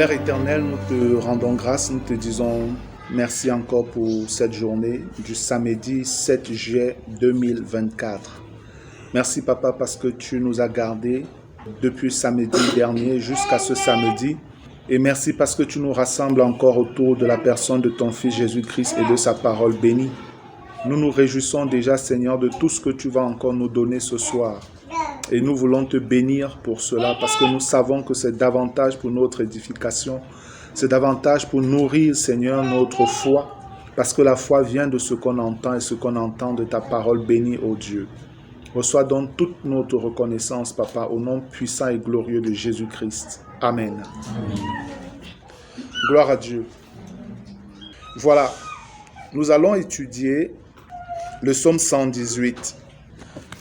Père éternel, nous te rendons grâce, nous te disons merci encore pour cette journée du samedi 7 juillet 2024. Merci Papa parce que tu nous as gardés depuis samedi dernier jusqu'à ce samedi. Et merci parce que tu nous rassembles encore autour de la personne de ton Fils Jésus-Christ et de sa parole bénie. Nous nous réjouissons déjà, Seigneur, de tout ce que tu vas encore nous donner ce soir. Et nous voulons te bénir pour cela parce que nous savons que c'est davantage pour notre édification. C'est davantage pour nourrir, Seigneur, notre foi. Parce que la foi vient de ce qu'on entend et ce qu'on entend de ta parole bénie, ô Dieu. Reçois donc toute notre reconnaissance, Papa, au nom puissant et glorieux de Jésus-Christ. Amen. Amen. Gloire à Dieu. Voilà, nous allons étudier le psaume 118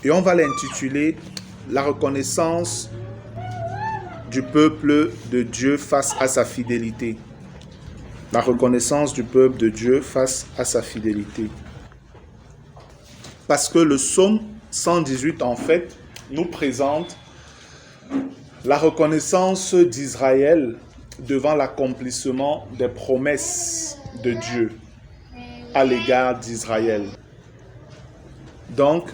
et on va l'intituler « La reconnaissance du peuple de Dieu face à sa fidélité ». La reconnaissance du peuple de Dieu face à sa fidélité. Parce que le psaume 118, en fait, nous présente la reconnaissance d'Israël devant l'accomplissement des promesses de Dieu à l'égard d'Israël. Donc,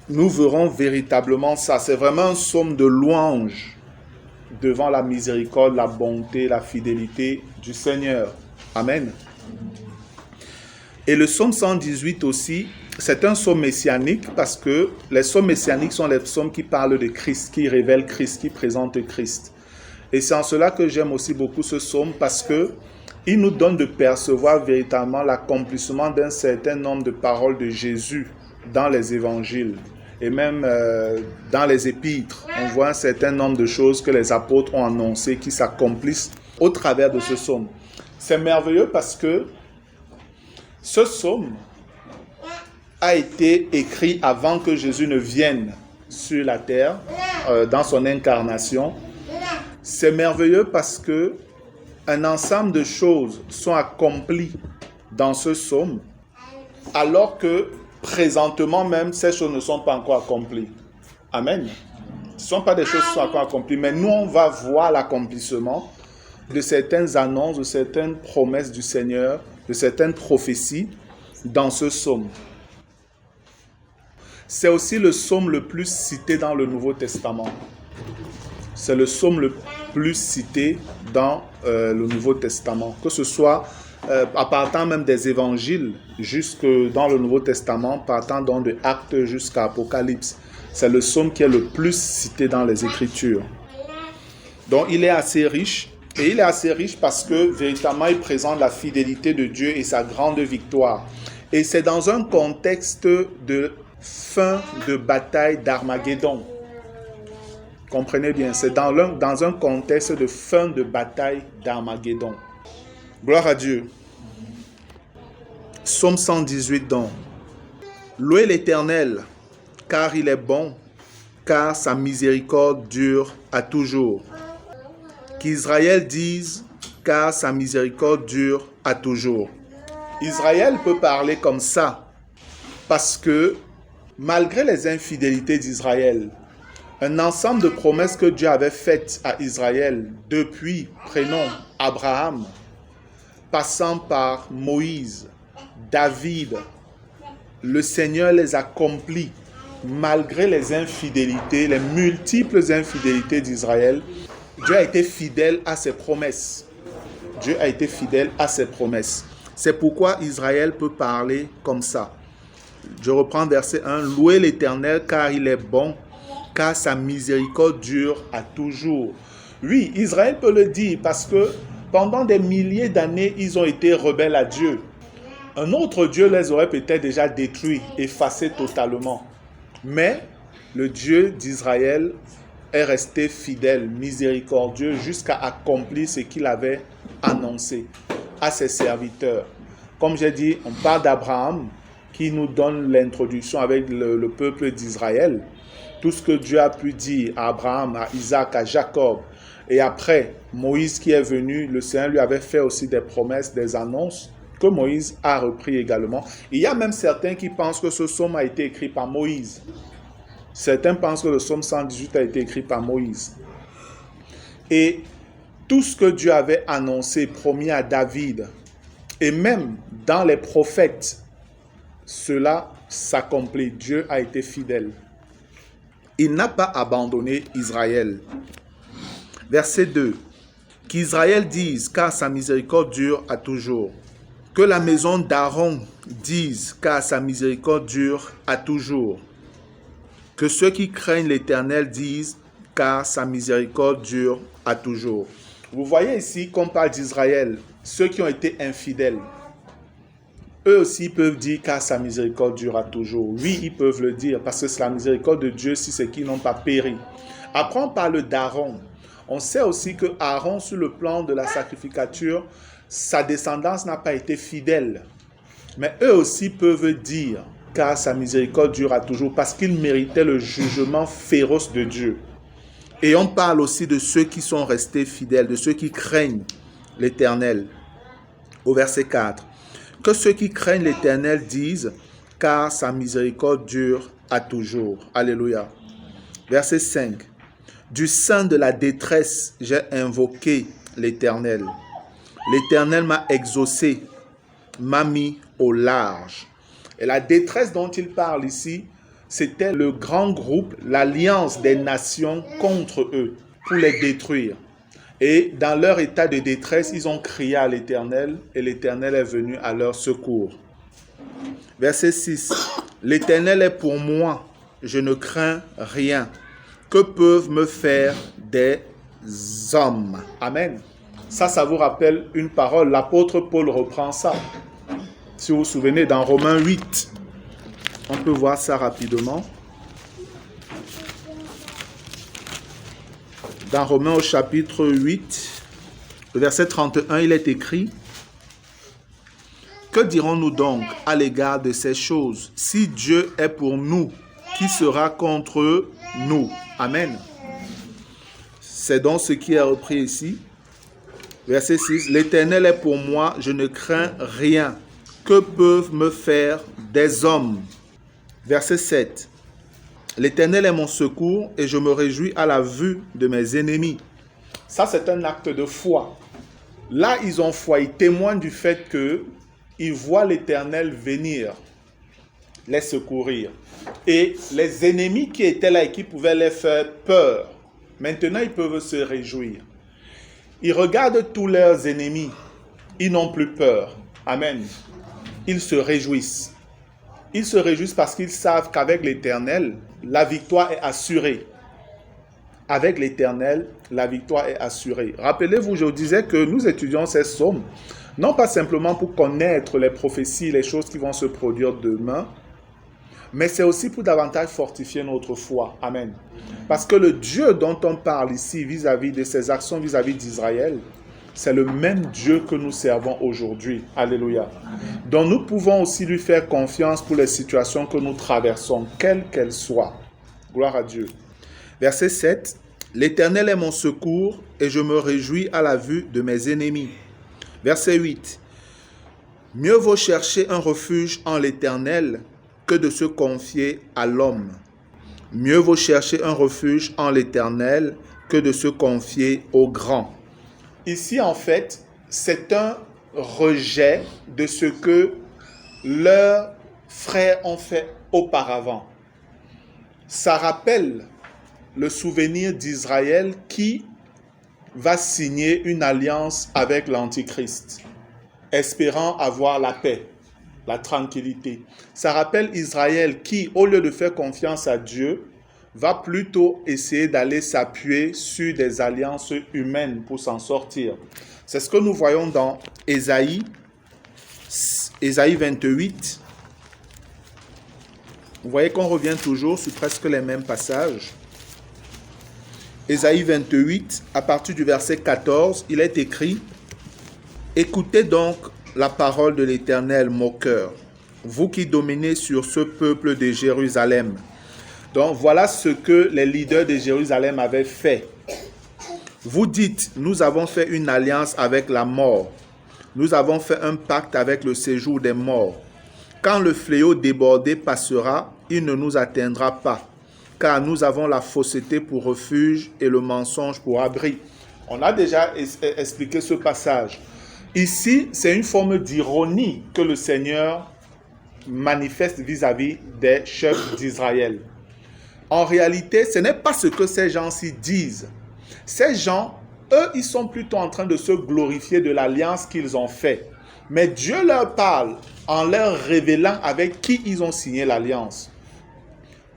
nous verrons véritablement ça. C'est vraiment un psaume de louange devant la miséricorde, la bonté, la fidélité du Seigneur. Amen. Et le psaume 118 aussi, c'est un psaume messianique parce que les psaumes messianiques sont les psaumes qui parlent de Christ, qui révèlent Christ, qui présentent Christ. Et c'est en cela que j'aime aussi beaucoup ce psaume parce que il nous donne de percevoir véritablement l'accomplissement d'un certain nombre de paroles de Jésus dans les évangiles et même dans les épîtres. On voit un certain nombre de choses que les apôtres ont annoncées qui s'accomplissent au travers de ce psaume. C'est merveilleux parce que ce psaume a été écrit avant que Jésus ne vienne sur la terre, dans son incarnation. C'est merveilleux parce que un ensemble de choses sont accomplies dans ce psaume, alors que présentement même, ces choses ne sont pas encore accomplies. Amen. Ce ne sont pas des choses qui sont encore accomplies, mais nous, on va voir l'accomplissement de certaines annonces, de certaines promesses du Seigneur, de certaines prophéties dans ce psaume. C'est aussi le psaume le plus cité dans le Nouveau Testament. C'est le psaume le plus cité dans le Nouveau Testament, que ce soit à partant même des évangiles jusque dans le Nouveau Testament, partant donc de Actes jusqu'à Apocalypse. C'est le psaume qui est le plus cité dans les Écritures. Donc il est assez riche, et il est assez riche parce que véritablement il présente la fidélité de Dieu et sa grande victoire. Et c'est dans un contexte de fin de bataille d'Armageddon. Comprenez bien, c'est dans un contexte de fin de bataille d'Armageddon. Gloire à Dieu. Psaume 118 donc. Louez l'Éternel, car il est bon, car sa miséricorde dure à toujours. Qu'Israël dise, car sa miséricorde dure à toujours. Israël peut parler comme ça, parce que malgré les infidélités d'Israël, un ensemble de promesses que Dieu avait faites à Israël depuis, prenons Abraham, passant par Moïse, David, le Seigneur les accomplit malgré les infidélités, les multiples infidélités d'Israël. Dieu a été fidèle à ses promesses. Dieu a été fidèle à ses promesses. C'est pourquoi Israël peut parler comme ça. Je reprends verset 1. Louez l'Éternel car il est bon, car sa miséricorde dure à toujours. Oui, Israël peut le dire parce que pendant des milliers d'années, ils ont été rebelles à Dieu. Un autre Dieu les aurait peut-être déjà détruits, effacés totalement. Mais le Dieu d'Israël est resté fidèle, miséricordieux, jusqu'à accomplir ce qu'il avait annoncé à ses serviteurs. Comme j'ai dit, on parle d'Abraham, qui nous donne l'introduction avec le peuple d'Israël. Tout ce que Dieu a pu dire à Abraham, à Isaac, à Jacob. Et après, Moïse qui est venu, le Seigneur lui avait fait aussi des promesses, des annonces que Moïse a repris également. Il y a même certains qui pensent que ce psaume a été écrit par Moïse. Certains pensent que le psaume 118 a été écrit par Moïse. Et Tout ce que Dieu avait annoncé, promis à David, et même dans les prophètes, cela s'accomplit. Dieu a été fidèle. Il n'a pas abandonné Israël. Verset 2. Qu'Israël dise, car sa miséricorde dure à toujours. Que la maison d'Aaron dise, car sa miséricorde dure à toujours. Que ceux qui craignent l'Éternel disent, car sa miséricorde dure à toujours. Vous voyez ici qu'on parle d'Israël, ceux qui ont été infidèles. Eux aussi peuvent dire, car sa miséricorde dure à toujours. Oui, ils peuvent le dire, parce que c'est la miséricorde de Dieu si c'est qu'ils n'ont pas péri. Après, on parle d'Aaron. On sait aussi que Aaron, sur le plan de la sacrificature, sa descendance n'a pas été fidèle. Mais eux aussi peuvent dire, car sa miséricorde durera toujours, parce qu'ils méritaient le jugement féroce de Dieu. Et on parle aussi de ceux qui sont restés fidèles, de ceux qui craignent l'Éternel. Au verset 4. Que ceux qui craignent l'Éternel disent, car sa miséricorde dure à toujours. Alléluia. Verset 5. Du sein de la détresse, j'ai invoqué l'Éternel. L'Éternel m'a exaucé, m'a mis au large. Et la détresse dont il parle ici, c'était le grand groupe, l'alliance des nations contre eux, pour les détruire. Et dans leur état de détresse, ils ont crié à l'Éternel, et l'Éternel est venu à leur secours. Verset 6. L'Éternel est pour moi, je ne crains rien. Que peuvent me faire des hommes? Amen. Ça vous rappelle une parole. L'apôtre Paul reprend ça. Si vous vous souvenez, dans Romains 8, on peut voir ça rapidement. Dans Romains au chapitre 8, le verset 31, il est écrit: que dirons-nous donc à l'égard de ces choses? Si Dieu est pour nous, qui sera contre nous? Amen. C'est donc ce qui est repris ici. Verset 6. L'Éternel est pour moi, je ne crains rien. Que peuvent me faire des hommes? Verset 7. L'Éternel est mon secours et je me réjouis à la vue de mes ennemis. Ça, c'est un acte de foi. Là, ils ont foi. Ils témoignent du fait qu'ils voient l'Éternel venir les secourir. Et les ennemis qui étaient là et qui pouvaient les faire peur, maintenant ils peuvent se réjouir. Ils regardent tous leurs ennemis, ils n'ont plus peur. Amen. Ils se réjouissent. Ils se réjouissent parce qu'ils savent qu'avec l'Éternel, la victoire est assurée. Avec l'Éternel, la victoire est assurée. Rappelez-vous, je vous disais que nous étudions ces psaumes, non pas simplement pour connaître les prophéties, les choses qui vont se produire demain, mais c'est aussi pour davantage fortifier notre foi. Amen. Parce que le Dieu dont on parle ici vis-à-vis de ses actions vis-à-vis d'Israël, c'est le même Dieu que nous servons aujourd'hui. Alléluia. Donc nous pouvons aussi lui faire confiance pour les situations que nous traversons, quelles qu'elles soient. Gloire à Dieu. Verset 7. L'Éternel est mon secours et je me réjouis à la vue de mes ennemis. Verset 8. Mieux vaut chercher un refuge en l'Éternel que de se confier à l'homme. Mieux vaut chercher un refuge en l'Éternel que de se confier au grand. Ici, en fait, c'est un rejet de ce que leurs frères ont fait auparavant. Ça rappelle le souvenir d'Israël qui va signer une alliance avec l'Antichrist, espérant avoir la paix, la tranquillité. Ça rappelle Israël qui, au lieu de faire confiance à Dieu, va plutôt essayer d'aller s'appuyer sur des alliances humaines pour s'en sortir. C'est ce que nous voyons dans Ésaïe 28. Vous voyez qu'on revient toujours sur presque les mêmes passages. Ésaïe 28, à partir du verset 14, il est écrit: écoutez donc la parole de l'Éternel, moqueur, vous qui dominez sur ce peuple de Jérusalem. Donc voilà ce que les leaders de Jérusalem avaient fait. Vous dites, nous avons fait une alliance avec la mort. Nous avons fait un pacte avec le séjour des morts. Quand le fléau débordé passera, il ne nous atteindra pas, car nous avons la fausseté pour refuge et le mensonge pour abri. On a déjà expliqué ce passage. Ici, c'est une forme d'ironie que le Seigneur manifeste vis-à-vis des chefs d'Israël. En réalité, ce n'est pas ce que ces gens-ci disent. Ces gens, eux, ils sont plutôt en train de se glorifier de l'alliance qu'ils ont faite. Mais Dieu leur parle en leur révélant avec qui ils ont signé l'alliance.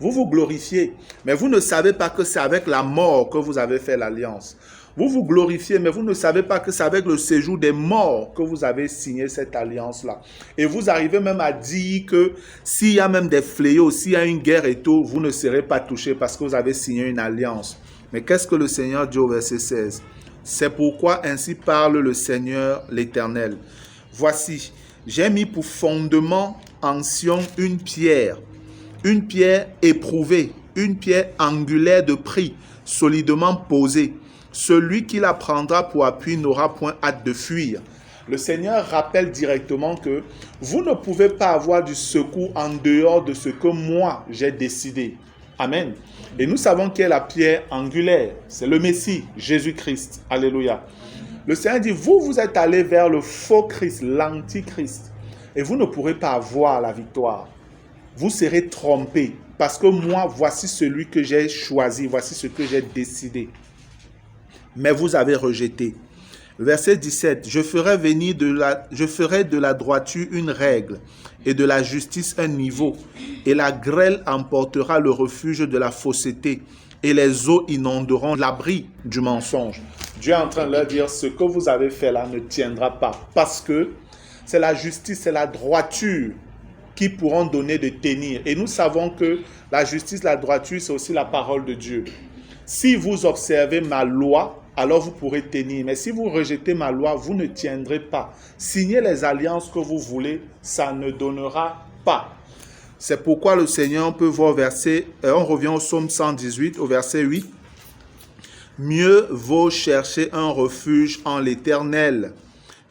Vous vous glorifiez, mais vous ne savez pas que c'est avec la mort que vous avez fait l'alliance. Vous vous glorifiez, mais vous ne savez pas que c'est avec le séjour des morts que vous avez signé cette alliance-là. Et vous arrivez même à dire que s'il y a même des fléaux, s'il y a une guerre et tout, vous ne serez pas touchés parce que vous avez signé une alliance. Mais qu'est-ce que le Seigneur dit au verset 16? C'est pourquoi ainsi parle le Seigneur l'Éternel. Voici, j'ai mis pour fondement en Sion une pierre éprouvée, une pierre angulaire de prix, solidement posée. Celui qui la prendra pour appui n'aura point hâte de fuir. Le Seigneur rappelle directement que vous ne pouvez pas avoir du secours en dehors de ce que moi j'ai décidé. Amen. Et nous savons qui est la pierre angulaire. C'est le Messie, Jésus-Christ. Alléluia. Le Seigneur dit, vous êtes allés vers le faux Christ, l'antichrist. Et vous ne pourrez pas avoir la victoire. Vous serez trompés. Parce que moi, voici celui que j'ai choisi. Voici ce que j'ai décidé. Mais vous avez rejeté. Verset 17. Je ferai de la droiture une règle et de la justice un niveau. Et la grêle emportera le refuge de la fausseté. Et les eaux inonderont l'abri du mensonge. Dieu est en train de leur dire, ce que vous avez fait là ne tiendra pas. Parce que c'est la justice, c'est la droiture qui pourront donner de tenir. Et nous savons que la justice, la droiture, c'est aussi la parole de Dieu. Si vous observez ma loi, alors vous pourrez tenir. Mais si vous rejetez ma loi, vous ne tiendrez pas. Signez les alliances que vous voulez, ça ne donnera pas. C'est pourquoi le Seigneur, on peut voir au verset, on revient au psaume 118, au verset 8. Mieux vaut chercher un refuge en l'Éternel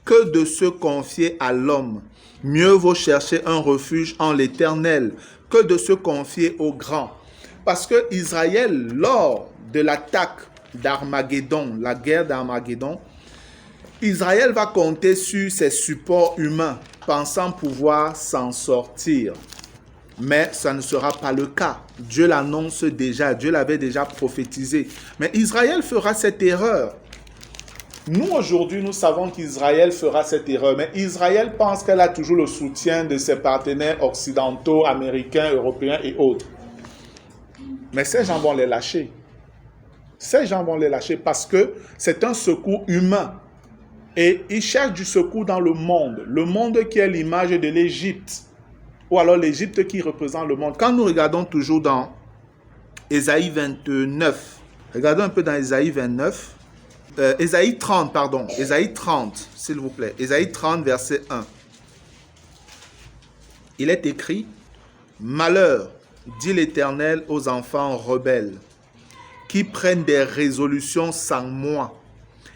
que de se confier à l'homme. Mieux vaut chercher un refuge en l'Éternel que de se confier au grand. Parce que Israël, lors de l'attaque d'Armageddon, la guerre d'Armageddon, Israël va compter sur ses supports humains, pensant pouvoir s'en sortir. Mais ça ne sera pas le cas. Dieu l'annonce déjà, Dieu l'avait déjà prophétisé. Mais Israël fera cette erreur. Nous, aujourd'hui, nous savons qu'Israël fera cette erreur. Mais Israël pense qu'elle a toujours le soutien de ses partenaires occidentaux, américains, européens et autres. Mais ces gens vont les lâcher. Ces gens vont les lâcher parce que c'est un secours humain. Et ils cherchent du secours dans le monde qui est l'image de l'Égypte. Ou alors l'Égypte qui représente le monde. Quand nous regardons toujours dans Ésaïe 29, regardons un peu dans Ésaïe 29, Ésaïe 30, s'il vous plaît. Ésaïe 30, verset 1. Il est écrit, « Malheur, dit l'Éternel aux enfants rebelles, qui prennent des résolutions sans moi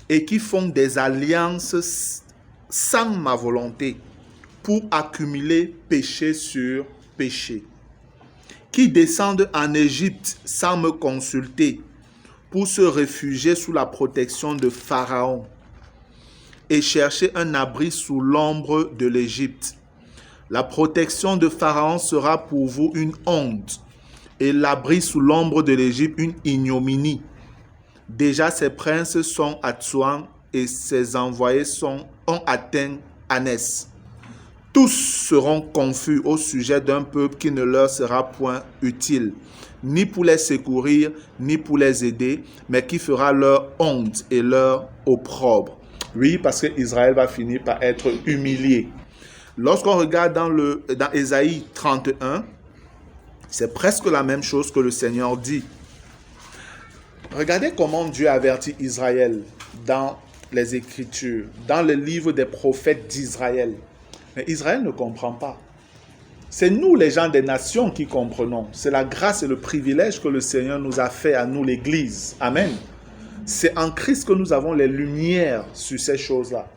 et qui font des alliances sans ma volonté pour accumuler péché sur péché, qui descendent en Égypte sans me consulter pour se réfugier sous la protection de Pharaon et chercher un abri sous l'ombre de l'Égypte. La protection de Pharaon sera pour vous une honte et l'abri sous l'ombre de l'Égypte une ignominie. Déjà ses princes sont à Tsoan et ses envoyés ont atteint Anès. Tous seront confus au sujet d'un peuple qui ne leur sera point utile, ni pour les secourir, ni pour les aider, mais qui fera leur honte et leur opprobre. Oui, parce que Israël va finir par être humilié. Lorsqu'on regarde dans Ésaïe 31, c'est presque la même chose que le Seigneur dit. Regardez comment Dieu avertit Israël dans les Écritures, dans le livre des prophètes d'Israël. Mais Israël ne comprend pas. C'est nous, les gens des nations, qui comprenons. C'est la grâce et le privilège que le Seigneur nous a fait à nous, l'Église. Amen. C'est en Christ que nous avons les lumières sur ces choses-là.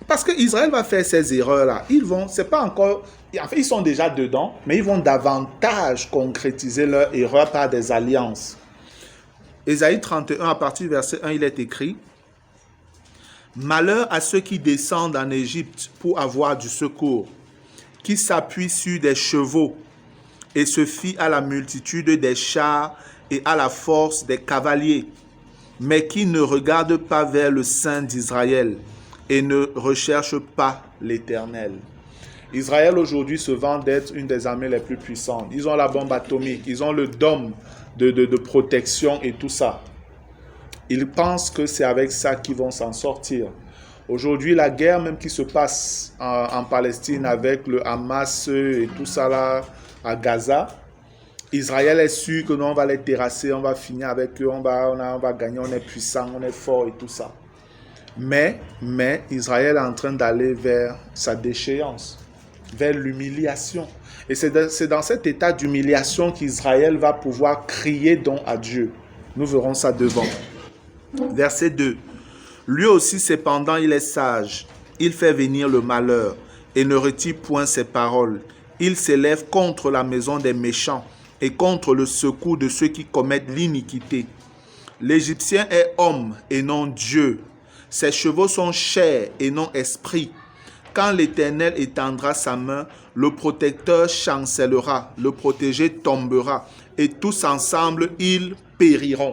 Parce que Israël va faire ces erreurs-là. C'est pas encore, en fait, ils sont déjà dedans, mais ils vont davantage concrétiser leur erreur par des alliances. Ésaïe 31, à partir du verset 1, il est écrit, Malheur à ceux qui descendent en Égypte pour avoir du secours, qui s'appuient sur des chevaux et se fient à la multitude des chars et à la force des cavaliers, mais qui ne regardent pas vers le Saint d'Israël et ne recherchent pas l'Éternel. Israël aujourd'hui se vante d'être une des armées les plus puissantes. Ils ont la bombe atomique, ils ont le dôme de protection et tout ça. Ils pensent que c'est avec ça qu'ils vont s'en sortir. Aujourd'hui, la guerre même qui se passe en Palestine avec le Hamas et tout ça là à Gaza, Israël est sûr que nous, on va les terrasser, on va finir avec eux, on va gagner, on est puissant, on est fort et tout ça. Mais Israël est en train d'aller vers sa déchéance, vers l'humiliation. Et c'est dans cet état d'humiliation qu'Israël va pouvoir crier don à Dieu. Nous verrons ça devant. Verset 2. Lui aussi, cependant, il est sage. Il fait venir le malheur et ne retire point ses paroles. Il s'élève contre la maison des méchants et contre le secours de ceux qui commettent l'iniquité. L'Égyptien est homme et non Dieu. Ses chevaux sont chair et non esprit. Quand l'Éternel étendra sa main, le protecteur chancellera, le protégé tombera, et tous ensemble, ils périront.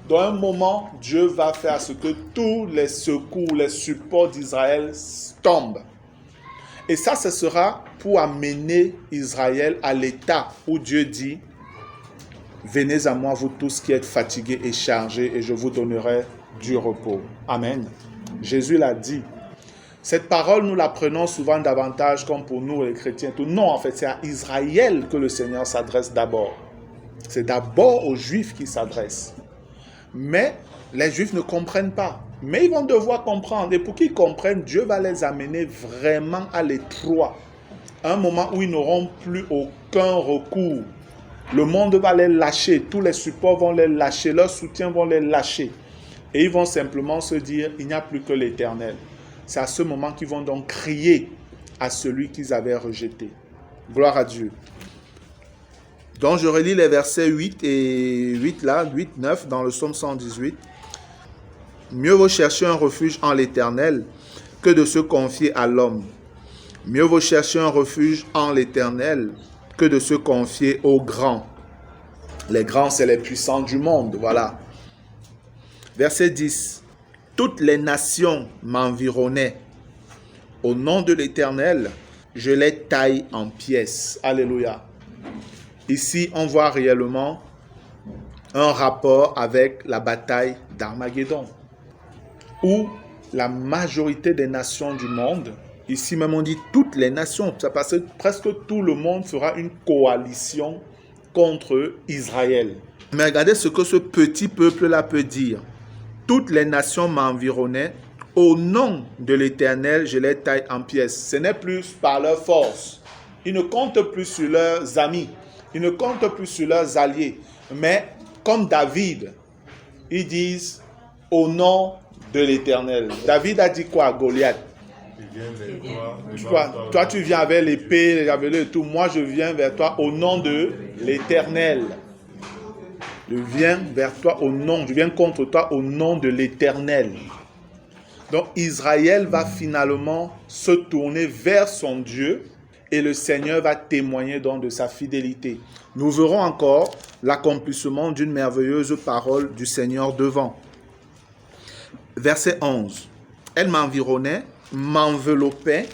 Dans un moment, Dieu va faire ce que tous les secours, les supports d'Israël tombent. Et ça, ce sera pour amener Israël à l'état où Dieu dit « Venez à moi, vous tous qui êtes fatigués et chargés, et je vous donnerai du repos. » Amen. Jésus l'a dit. Cette parole, nous la prenons souvent davantage comme pour nous, les chrétiens. Non, en fait, c'est à Israël que le Seigneur s'adresse d'abord. C'est d'abord aux Juifs qu'il s'adresse. Mais les Juifs ne comprennent pas. Mais ils vont devoir comprendre. Et pour qu'ils comprennent, Dieu va les amener vraiment à l'étroit. Un moment où ils n'auront plus aucun recours. Le monde va les lâcher. Tous les supports vont les lâcher. Leurs soutiens vont les lâcher. Et ils vont simplement se dire, il n'y a plus que l'Éternel. C'est à ce moment qu'ils vont donc crier à celui qu'ils avaient rejeté. Gloire à Dieu. Donc je relis les versets 8 et 8 là, 8, 9 dans le psaume 118. Mieux vaut chercher un refuge en l'Éternel que de se confier à l'homme. Mieux vaut chercher un refuge en l'Éternel que de se confier aux grands. Les grands, c'est les puissants du monde, voilà. Verset 10. Toutes les nations m'environnaient. Au nom de l'Éternel, je les taille en pièces. Alléluia. Ici, on voit réellement un rapport avec la bataille d'Armageddon, où la majorité des nations du monde, ici même on dit toutes les nations, parce que presque tout le monde fera une coalition contre Israël. Mais regardez ce que ce petit peuple-là peut dire. Toutes les nations m'environnaient. Au nom de l'Éternel, je les taille en pièces. Ce n'est plus par leur force. Ils ne comptent plus sur leurs amis. Ils ne comptent plus sur leurs alliés. Mais comme David, ils disent au nom de l'Éternel. David a dit quoi à Goliath? Toi, tu viens avec l'épée, les javelots et tout. Moi, je viens vers toi au nom de l'Éternel. Je viens vers toi au nom, je viens contre toi au nom de l'Éternel. Donc Israël va finalement se tourner vers son Dieu et le Seigneur va témoigner donc de sa fidélité. Nous verrons encore l'accomplissement d'une merveilleuse parole du Seigneur devant. Verset 11. Elle m'environnait, m'enveloppait.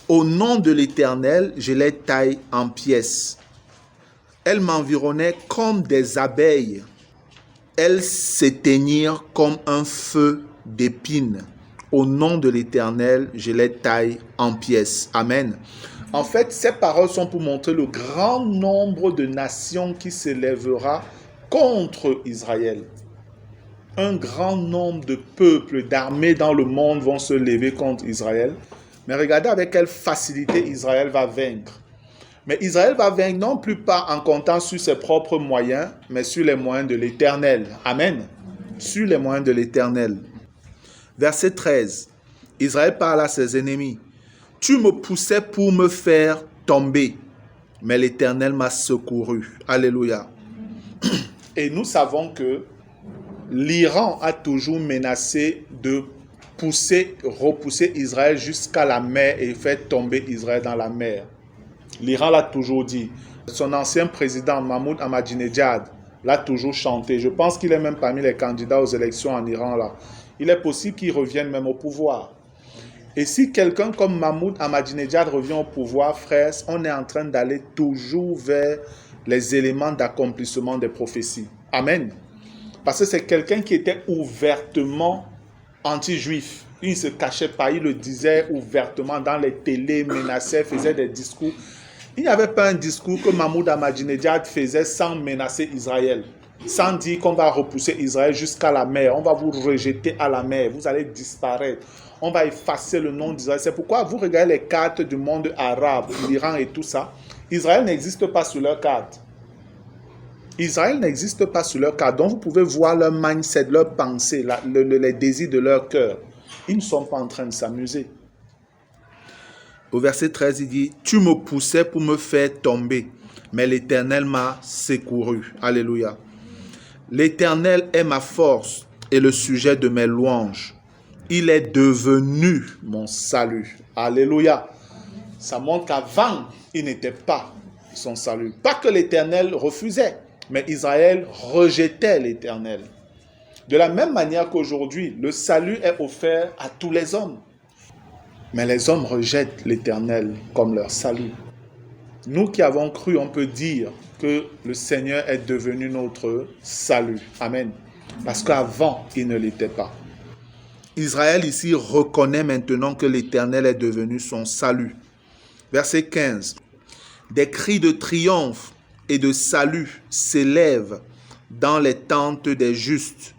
Au nom de l'Éternel, je les taille en pièces. Elles m'environnaient comme des abeilles. Elles s'éteignirent comme un feu d'épines. Au nom de l'Éternel, je les taille en pièces. Amen. En fait, ces paroles sont pour montrer le grand nombre de nations qui s'élèvera contre Israël. Un grand nombre de peuples, d'armées dans le monde vont se lever contre Israël. Mais regardez avec quelle facilité Israël va vaincre. Mais Israël va vaincre non plus pas en comptant sur ses propres moyens, mais sur les moyens de l'Éternel. Amen. Sur les moyens de l'Éternel. Verset 13. Israël parle à ses ennemis. Tu me poussais pour me faire tomber, mais l'Éternel m'a secouru. Alléluia. Et nous savons que l'Iran a toujours menacé de repousser Israël jusqu'à la mer et faire tomber Israël dans la mer. L'Iran l'a toujours dit. Son ancien président, Mahmoud Ahmadinejad, l'a toujours chanté. Je pense qu'il est même parmi les candidats aux élections en Iran là. Il est possible qu'il revienne même au pouvoir. Et si quelqu'un comme Mahmoud Ahmadinejad revient au pouvoir, frères, on est en train d'aller toujours vers les éléments d'accomplissement des prophéties. Amen. Parce que c'est quelqu'un qui était ouvertement anti-juif. Il ne se cachait pas, il le disait ouvertement dans les télés, menaçait, faisait des discours. Il n'y avait pas un discours que Mahmoud Ahmadinejad faisait sans menacer Israël, sans dire qu'on va repousser Israël jusqu'à la mer, on va vous rejeter à la mer, vous allez disparaître, on va effacer le nom d'Israël. C'est pourquoi vous regardez les cartes du monde arabe, l'Iran et tout ça, Israël n'existe pas sur leur carte. Israël n'existe pas sur leur carte. Donc vous pouvez voir leur mindset, leur pensée, les désirs de leur cœur. Ils ne sont pas en train de s'amuser. Au verset 13, il dit, « Tu me poussais pour me faire tomber, mais l'Éternel m'a secouru. » Alléluia. « L'Éternel est ma force et le sujet de mes louanges. Il est devenu mon salut. » Alléluia. Ça montre qu'avant, il n'était pas son salut. Pas que l'Éternel refusait, mais Israël rejetait l'Éternel. De la même manière qu'aujourd'hui, le salut est offert à tous les hommes. Mais les hommes rejettent l'Éternel comme leur salut. Nous qui avons cru, on peut dire que le Seigneur est devenu notre salut. Amen. Parce qu'avant, il ne l'était pas. Israël ici reconnaît maintenant que l'Éternel est devenu son salut. Verset 15. Des cris de triomphe et de salut s'élèvent dans les tentes des justes.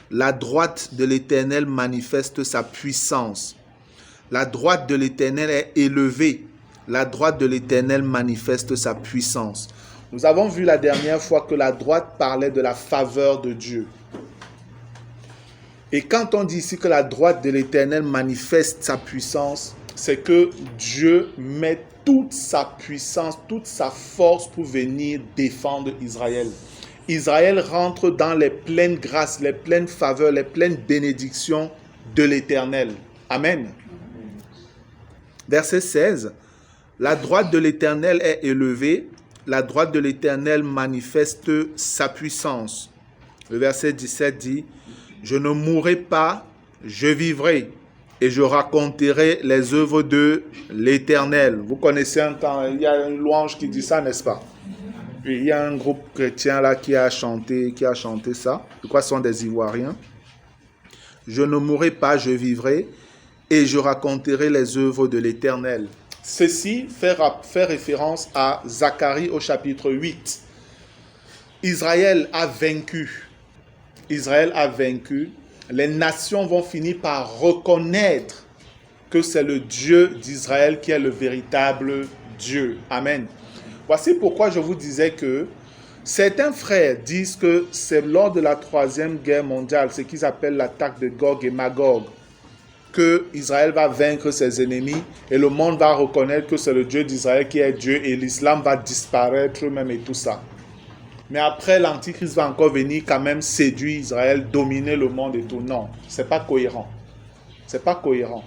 La droite de l'Éternel manifeste sa puissance. La droite de l'Éternel est élevée. La droite de l'Éternel manifeste sa puissance. Nous avons vu la dernière fois que la droite parlait de la faveur de Dieu. Et quand on dit ici que la droite de l'Éternel manifeste sa puissance, c'est que Dieu met toute sa puissance, toute sa force pour venir défendre Israël. Israël rentre dans les pleines grâces, les pleines faveurs, les pleines bénédictions de l'Éternel. Amen. Verset 16. La droite de l'Éternel est élevée, la droite de l'Éternel manifeste sa puissance. Le verset 17 dit, « Je ne mourrai pas, je vivrai, et je raconterai les œuvres de l'Éternel. » Vous connaissez un temps, il y a une louange qui dit ça, n'est-ce pas? Il y a un groupe chrétien là qui a chanté ça. Je crois que ce sont des Ivoiriens. « Je ne mourrai pas, je vivrai, et je raconterai les œuvres de l'Éternel. » Ceci fait référence à Zacharie au chapitre 8. Israël a vaincu. Israël a vaincu. Les nations vont finir par reconnaître que c'est le Dieu d'Israël qui est le véritable Dieu. Amen. Voici pourquoi je vous disais que certains frères disent que c'est lors de la 3e guerre mondiale, ce qu'ils appellent l'attaque de Gog et Magog, que Israël va vaincre ses ennemis et le monde va reconnaître que c'est le Dieu d'Israël qui est Dieu et l'islam va disparaître même et tout ça. Mais après, l'Antichrist va encore venir quand même séduire Israël, dominer le monde et tout. Non, c'est pas cohérent. C'est pas cohérent.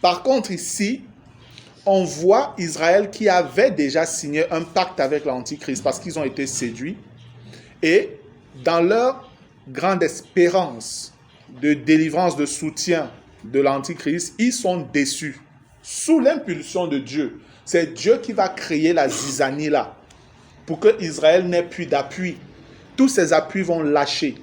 Par contre, ici, on voit Israël qui avait déjà signé un pacte avec l'Antichrist parce qu'ils ont été séduits. Et dans leur grande espérance de délivrance, de soutien de l'Antichrist, ils sont déçus. Sous l'impulsion de Dieu. C'est Dieu qui va créer la zizanie là. Pour que Israël n'ait plus d'appui. Tous ces appuis vont lâcher.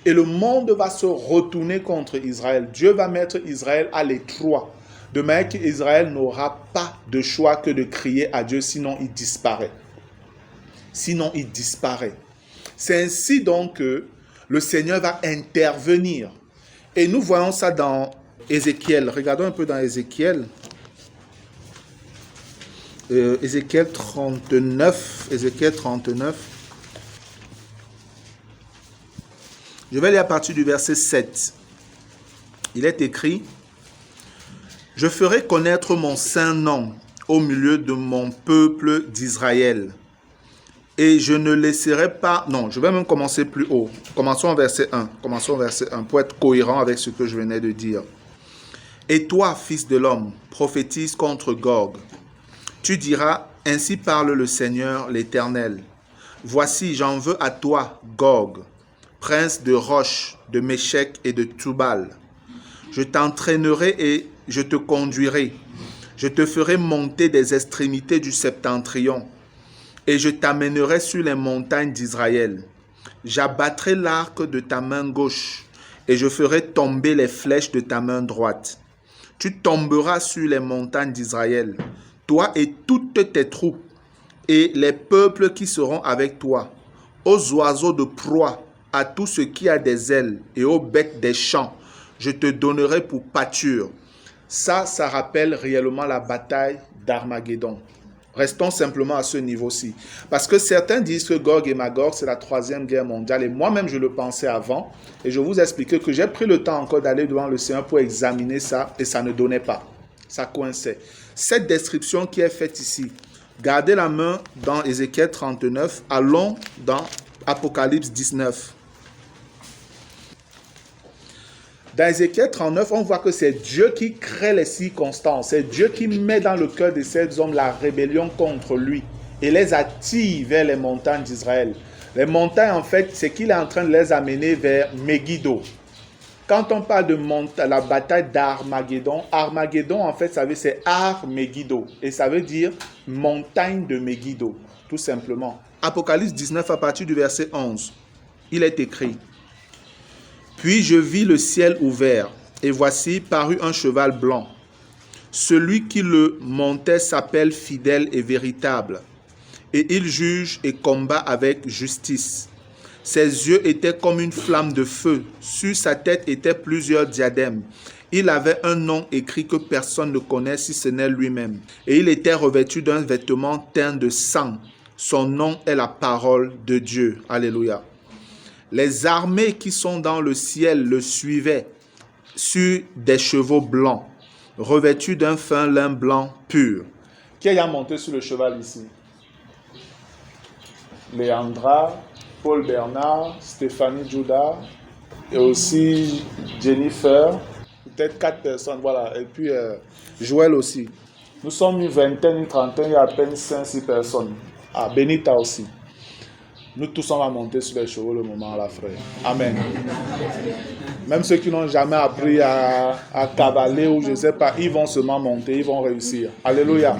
Et le monde va se retourner contre Israël. Dieu va mettre Israël à l'étroit. De manière qu'Israël n'aura pas de choix que de crier à Dieu, sinon il disparaît. Sinon il disparaît. C'est ainsi donc que le Seigneur va intervenir. Et nous voyons ça dans Ézéchiel. Regardons un peu dans Ézéchiel. Ézéchiel 39. Ézéchiel 39. Je vais lire à partir du verset 7. Il est écrit: « Je ferai connaître mon saint nom au milieu de mon peuple d'Israël. Et je ne laisserai pas... » Non, je vais même commencer plus haut. Commençons au verset 1. Commençons au verset 1 pour être cohérent avec ce que je venais de dire. Et toi, fils de l'homme, prophétise contre Gog. Tu diras, ainsi parle le Seigneur l'Éternel. Voici, j'en veux à toi, Gog, prince de Roche, de Méchec et de Tubal. Je t'entraînerai et je te conduirai. Je te ferai monter des extrémités du septentrion et je t'amènerai sur les montagnes d'Israël. J'abattrai l'arc de ta main gauche et je ferai tomber les flèches de ta main droite. Tu tomberas sur les montagnes d'Israël, toi et toutes tes troupes, et les peuples qui seront avec toi, aux oiseaux de proie, à tout ce qui a des ailes, et aux bêtes des champs, je te donnerai pour pâture. Ça rappelle réellement la bataille d'Armageddon. Restons simplement à ce niveau-ci. Parce que certains disent que Gog et Magog, c'est la 3e guerre mondiale. Et moi-même, je le pensais avant. Et je vous expliquais que j'ai pris le temps encore d'aller devant le Seigneur pour examiner ça. Et ça ne donnait pas. Ça coinçait. Cette description qui est faite ici, gardez la main dans Ézéchiel 39. Allons dans Apocalypse 19. Dans Ézéchiel 39, on voit que c'est Dieu qui crée les circonstances. C'est Dieu qui met dans le cœur de ces hommes la rébellion contre lui et les attire vers les montagnes d'Israël. Les montagnes, en fait, c'est qu'il est en train de les amener vers Megiddo. Quand on parle de la bataille d'Armageddon, Armageddon, en fait, ça veut dire c'est Ar-Megiddo. Et ça veut dire montagne de Megiddo, tout simplement. Apocalypse 19, à partir du verset 11, il est écrit: Puis je vis le ciel ouvert, et voici parut un cheval blanc. Celui qui le montait s'appelle fidèle et véritable, et il juge et combat avec justice. Ses yeux étaient comme une flamme de feu, sur sa tête étaient plusieurs diadèmes. Il avait un nom écrit que personne ne connaît si ce n'est lui-même. Et il était revêtu d'un vêtement teint de sang. Son nom est la parole de Dieu. Alléluia. Les armées qui sont dans le ciel le suivaient sur des chevaux blancs, revêtus d'un fin lin blanc pur. Qui est monté sur le cheval ici? Léandra, Paul Bernard, Stéphanie Judas et aussi Jennifer. Peut-être 4 personnes, voilà. Et puis Joël aussi. Nous sommes une vingtaine, une trentaine, il y a à peine 5-6 personnes. Ah, Benita aussi. Nous tous, on va monter sur les chevaux le moment là, frère. Amen. Même ceux qui n'ont jamais appris à cavaler ou je ne sais pas, ils vont seulement monter, ils vont réussir. Alléluia.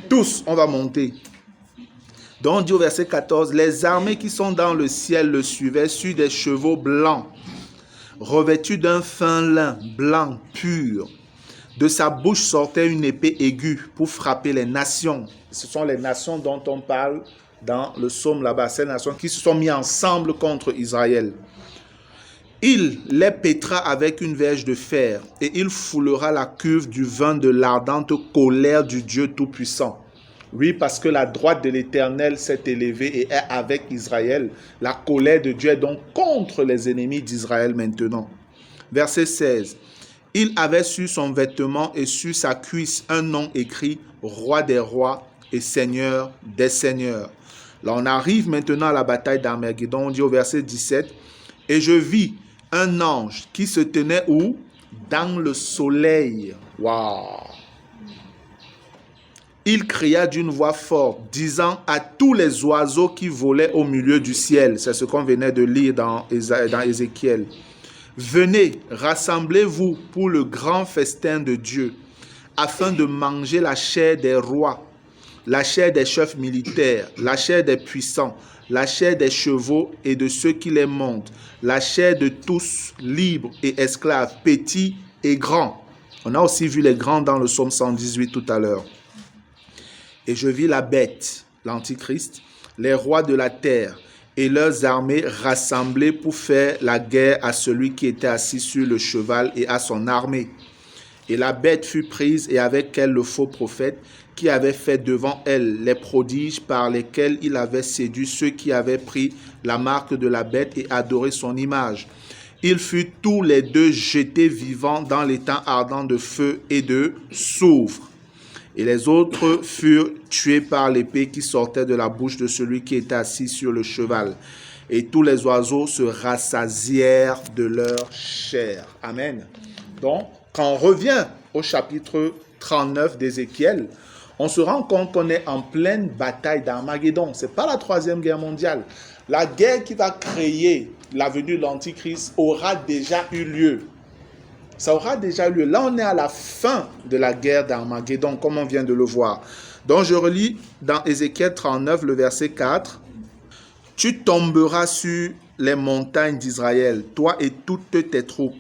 Tous, on va monter. Donc, on dit au verset 14, les armées qui sont dans le ciel le suivaient sur des chevaux blancs, revêtus d'un fin lin blanc pur. De sa bouche sortait une épée aiguë pour frapper les nations. Ce sont les nations dont on parle dans le psaume là-bas, ces nations qui se sont mis ensemble contre Israël. Il les pétra avec une verge de fer et il foulera la cuve du vin de l'ardente colère du Dieu Tout-Puissant. Oui, parce que la droite de l'Éternel s'est élevée et est avec Israël. La colère de Dieu est donc contre les ennemis d'Israël maintenant. Verset 16. Il avait sur son vêtement et sur sa cuisse un nom écrit « Roi des rois et Seigneur des seigneurs ». Là, on arrive maintenant à la bataille d'Armageddon. On dit au verset 17, « Et je vis un ange qui se tenait où? Dans le soleil. » Waouh! Il cria d'une voix forte, disant à tous les oiseaux qui volaient au milieu du ciel, c'est ce qu'on venait de lire dans Ézéchiel, « Venez, rassemblez-vous pour le grand festin de Dieu, afin de manger la chair des rois, la chair des chefs militaires, la chair des puissants, la chair des chevaux et de ceux qui les montent, la chair de tous, libres et esclaves, petits et grands. » On a aussi vu les grands dans le psaume 118 tout à l'heure. Et je vis la bête, l'Antichrist, les rois de la terre et leurs armées rassemblées pour faire la guerre à celui qui était assis sur le cheval et à son armée. Et la bête fut prise et avec elle le faux prophète qui avait fait devant elle les prodiges par lesquels il avait séduit ceux qui avaient pris la marque de la bête et adoré son image. Ils furent tous les deux jetés vivants dans l'étang ardent de feu et de soufre. Et les autres furent tués par l'épée qui sortait de la bouche de celui qui était assis sur le cheval. Et tous les oiseaux se rassasièrent de leur chair. Amen. Donc, Quand on revient au chapitre 39 d'Ézéchiel, on se rend compte qu'on est en pleine bataille d'Armageddon. Ce n'est pas la Troisième Guerre mondiale. La guerre qui va créer la venue de l'Antichrist aura déjà eu lieu. Ça aura déjà eu lieu. Là, on est à la fin de la guerre d'Armageddon, comme on vient de le voir. Donc, je relis dans Ézéchiel 39, le verset 4. « Tu tomberas sur les montagnes d'Israël, toi et toutes tes troupes,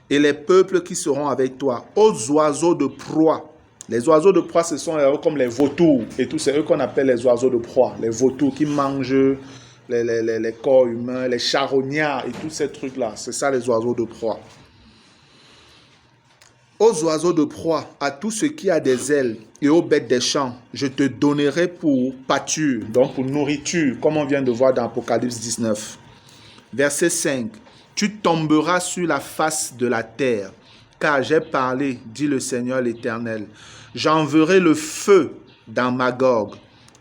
et les peuples qui seront avec toi, aux oiseaux de proie. » Les oiseaux de proie, ce sont comme les vautours, et tout, c'est eux qu'on appelle les oiseaux de proie. Les vautours qui mangent les corps humains, les charognards et tous ces trucs-là. C'est ça les oiseaux de proie. Aux oiseaux de proie, à tout ce qui a des ailes et aux bêtes des champs, je te donnerai pour pâture, donc pour nourriture, comme on vient de voir dans Apocalypse 19. Verset 5. Tu tomberas sur la face de la terre, car j'ai parlé, dit le Seigneur l'Éternel. J'enverrai le feu dans Magog,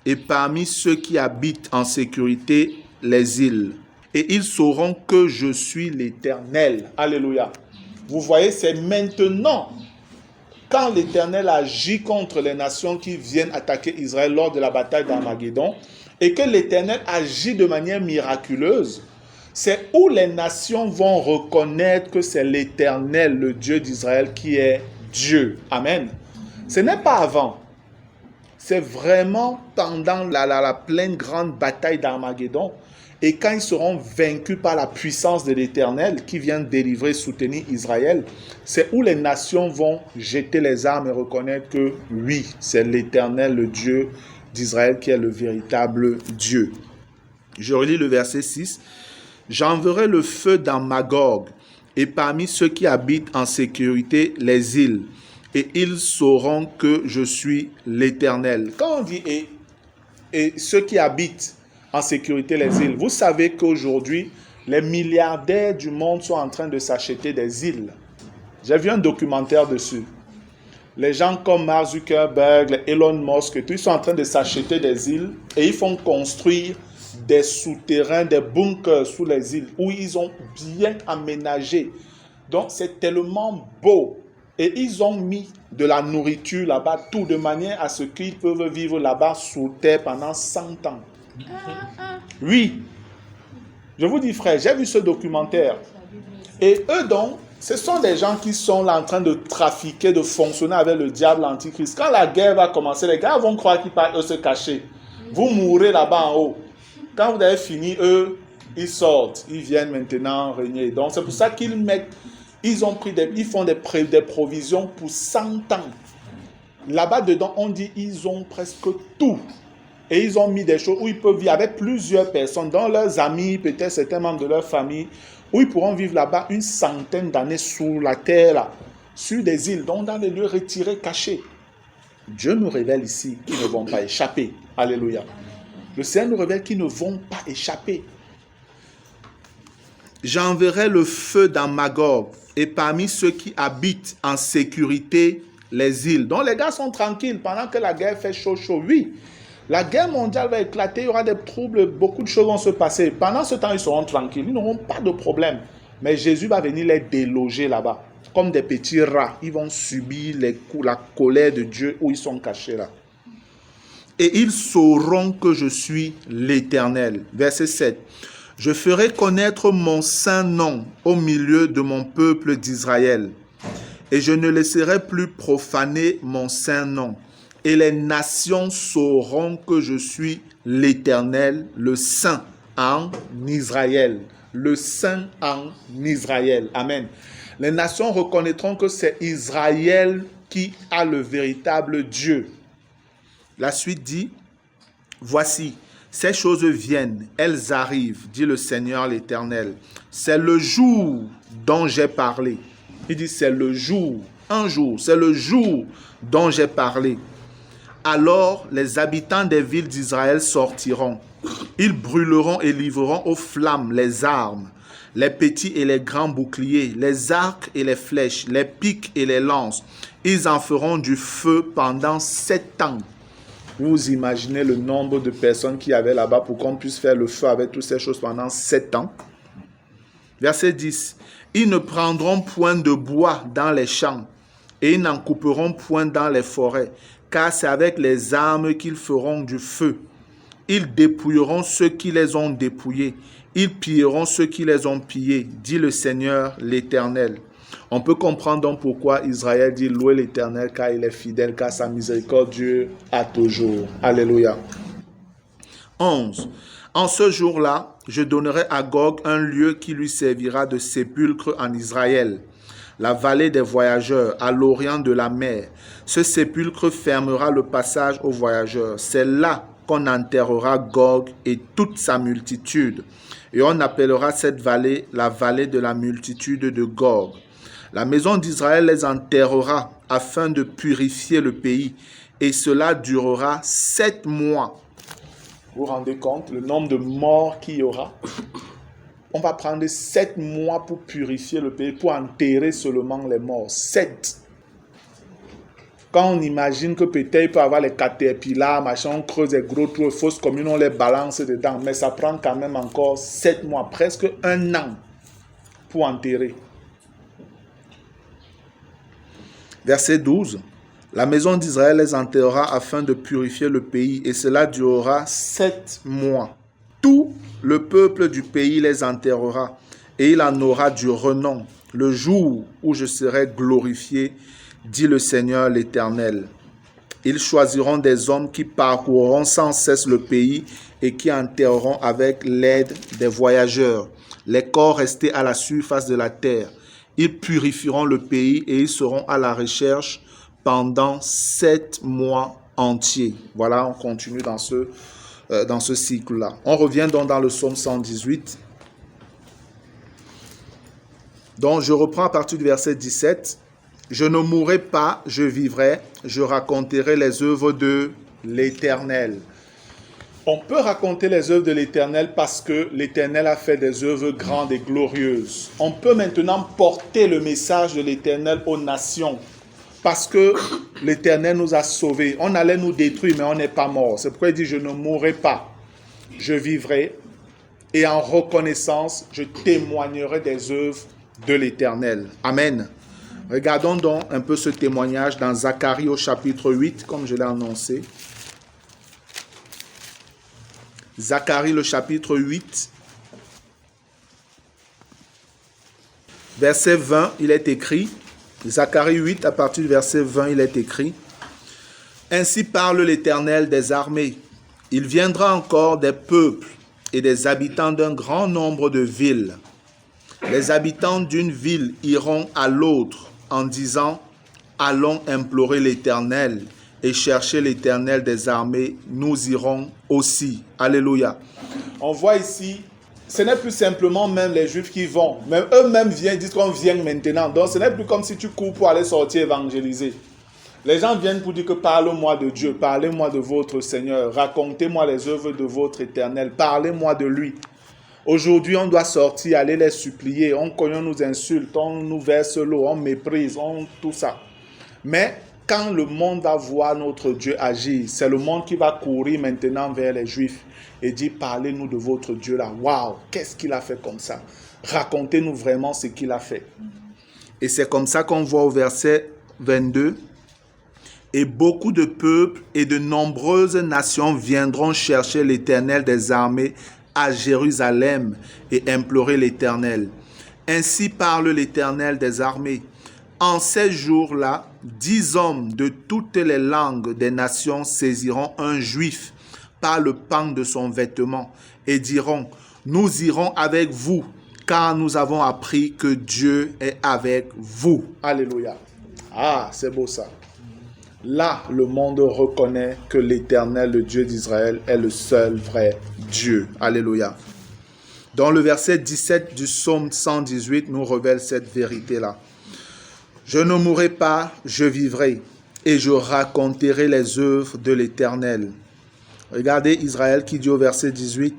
et parmi ceux qui habitent en sécurité les îles. Et ils sauront que je suis l'Éternel. Alléluia. Vous voyez, c'est maintenant, quand l'Éternel agit contre les nations qui viennent attaquer Israël lors de la bataille d'Armageddon, et que l'Éternel agit de manière miraculeuse, c'est où les nations vont reconnaître que c'est l'Éternel, le Dieu d'Israël, qui est Dieu. Amen. Ce n'est pas avant. C'est vraiment pendant la pleine grande bataille d'Armageddon. Et quand ils seront vaincus par la puissance de l'Éternel qui vient délivrer, soutenir Israël, c'est où les nations vont jeter les armes et reconnaître que oui, c'est l'Éternel, le Dieu d'Israël qui est le véritable Dieu. Je relis le verset 6. J'enverrai le feu dans Magog et parmi ceux qui habitent en sécurité les îles, et ils sauront que je suis l'Éternel. Quand on dit et ceux qui habitent en sécurité les îles, vous savez qu'aujourd'hui, les milliardaires du monde sont en train de s'acheter des îles. J'ai vu un documentaire dessus. Les gens comme Mark Zuckerberg, Elon Musk, ils sont en train de s'acheter des îles et ils font construire des souterrains, des bunkers sous les îles où ils ont bien aménagé. Donc, c'est tellement beau. Et ils ont mis de la nourriture là-bas, tout de manière à ce qu'ils peuvent vivre là-bas sous terre pendant 100 ans. Oui. Je vous dis, frère, j'ai vu ce documentaire. Et eux, donc, ce sont des gens qui sont là en train de trafiquer, de fonctionner avec le diable, l'antichrist. Quand la guerre va commencer, les gars vont croire qu'ils partent eux se cacher. Vous mourrez là-bas en haut. Quand vous avez fini, eux, ils sortent. Ils viennent maintenant régner. Donc, c'est pour ça qu'ils mettent... Ils font des provisions pour 100 ans. Là-bas dedans, on dit ils ont presque tout. Et ils ont mis des choses où ils peuvent vivre avec plusieurs personnes, dont leurs amis, peut-être certains membres de leur famille, où ils pourront vivre là-bas une centaine d'années sous la terre, là, sur des îles, donc dans des lieux retirés, cachés. Dieu nous révèle ici qu'ils ne vont pas échapper. Alléluia. Le Seigneur nous révèle qu'ils ne vont pas échapper. J'enverrai le feu dans Magog et parmi ceux qui habitent en sécurité les îles. Donc les gars sont tranquilles pendant que la guerre fait chaud. Oui, la guerre mondiale va éclater, il y aura des troubles, beaucoup de choses vont se passer. Pendant ce temps, ils seront tranquilles, ils n'auront pas de problème. Mais Jésus va venir les déloger là-bas, comme des petits rats. Ils vont subir la colère de Dieu où ils sont cachés là. Et ils sauront que je suis l'Éternel. Verset 7. Je ferai connaître mon saint nom au milieu de mon peuple d'Israël, et je ne laisserai plus profaner mon saint nom. Et les nations sauront que je suis l'Éternel, le Saint en Israël. Le Saint en Israël. Amen. Les nations reconnaîtront que c'est Israël qui a le véritable Dieu. La suite dit, voici, ces choses viennent, elles arrivent, dit le Seigneur l'Éternel. C'est le jour dont j'ai parlé. Il dit, c'est le jour, un jour, c'est le jour dont j'ai parlé. Alors les habitants des villes d'Israël sortiront. Ils brûleront et livreront aux flammes les armes, les petits et les grands boucliers, les arcs et les flèches, les pics et les lances. Ils en feront du feu pendant 7 ans. Vous imaginez le nombre de personnes qu'il y avait là-bas pour qu'on puisse faire le feu avec toutes ces choses pendant 7 ans. Verset 10. Ils ne prendront point de bois dans les champs, et ils n'en couperont point dans les forêts, car c'est avec les armes qu'ils feront du feu. Ils dépouilleront ceux qui les ont dépouillés, ils pilleront ceux qui les ont pillés, dit le Seigneur l'Éternel. On peut comprendre donc pourquoi Israël dit louer l'Éternel, car il est fidèle, car sa miséricorde dure à toujours. Alléluia. 11. En ce jour-là, je donnerai à Gog un lieu qui lui servira de sépulcre en Israël, la vallée des voyageurs, à l'orient de la mer. Ce sépulcre fermera le passage aux voyageurs. C'est là qu'on enterrera Gog et toute sa multitude. Et on appellera cette vallée la vallée de la multitude de Gog. La maison d'Israël les enterrera afin de purifier le pays, et cela durera 7 mois. Vous vous rendez compte le nombre de morts qu'il y aura? On va prendre 7 mois pour purifier le pays, pour enterrer seulement les morts. 7. Quand on imagine que peut-être il peut y avoir les caterpillars, machin, on creuse des gros trous, fausses communes, on les balance dedans. Mais ça prend quand même encore 7 mois, presque 1 an pour enterrer. Verset 12. La maison d'Israël les enterrera afin de purifier le pays, et cela durera 7 mois. Tout le peuple du pays les enterrera, et il en aura du renom, le jour où je serai glorifié, dit le Seigneur l'Éternel. Ils choisiront des hommes qui parcourront sans cesse le pays et qui enterreront avec l'aide des voyageurs les corps restés à la surface de la terre. Ils purifieront le pays et ils seront à la recherche pendant 7 mois entiers. Voilà, on continue dans ce cycle-là. On revient donc dans le psaume 118. Donc, je reprends à partir du verset 17. Je ne mourrai pas, je vivrai, je raconterai les œuvres de l'Éternel. On peut raconter les œuvres de l'Éternel parce que l'Éternel a fait des œuvres grandes et glorieuses. On peut maintenant porter le message de l'Éternel aux nations parce que l'Éternel nous a sauvés. On allait nous détruire, mais on n'est pas mort. C'est pourquoi il dit, je ne mourrai pas, je vivrai. Et en reconnaissance, je témoignerai des œuvres de l'Éternel. Amen. Regardons donc un peu ce témoignage dans Zacharie au chapitre 8, comme je l'ai annoncé. Zacharie le chapitre 8, verset 20, il est écrit, Zacharie 8, à partir du verset 20, il est écrit, « Ainsi parle l'Éternel des armées, il viendra encore des peuples et des habitants d'un grand nombre de villes. Les habitants d'une ville iront à l'autre en disant, allons implorer l'Éternel et chercher l'Éternel des armées, nous irons aussi. » Alléluia. On voit ici, ce n'est plus simplement même les Juifs qui vont, même eux-mêmes viennent, disent qu'on vient maintenant. Donc ce n'est plus comme si tu cours pour aller sortir évangéliser. Les gens viennent pour dire que parle-moi de Dieu, parlez-moi de votre Seigneur, racontez-moi les œuvres de votre Éternel, parlez-moi de lui. Aujourd'hui, on doit sortir, aller les supplier, on nous insulte, on nous verse l'eau, on méprise, tout ça. Mais quand le monde va voir notre Dieu agir, c'est le monde qui va courir maintenant vers les Juifs et dire, parlez-nous de votre Dieu là. Waouh, qu'est-ce qu'il a fait comme ça? Racontez-nous vraiment ce qu'il a fait. Et c'est comme ça qu'on voit au verset 22. Et beaucoup de peuples et de nombreuses nations viendront chercher l'Éternel des armées à Jérusalem et implorer l'Éternel. Ainsi parle l'Éternel des armées. En ces jours-là, 10 hommes de toutes les langues des nations saisiront un juif par le pan de son vêtement et diront, nous irons avec vous, car nous avons appris que Dieu est avec vous. Alléluia. Ah, c'est beau ça. Là, le monde reconnaît que l'Éternel, le Dieu d'Israël, est le seul vrai Dieu. Alléluia. Dans le verset 17 du psaume 118, nous révèle cette vérité-là. Je ne mourrai pas, je vivrai, et je raconterai les œuvres de l'Éternel. Regardez Israël qui dit au verset 18,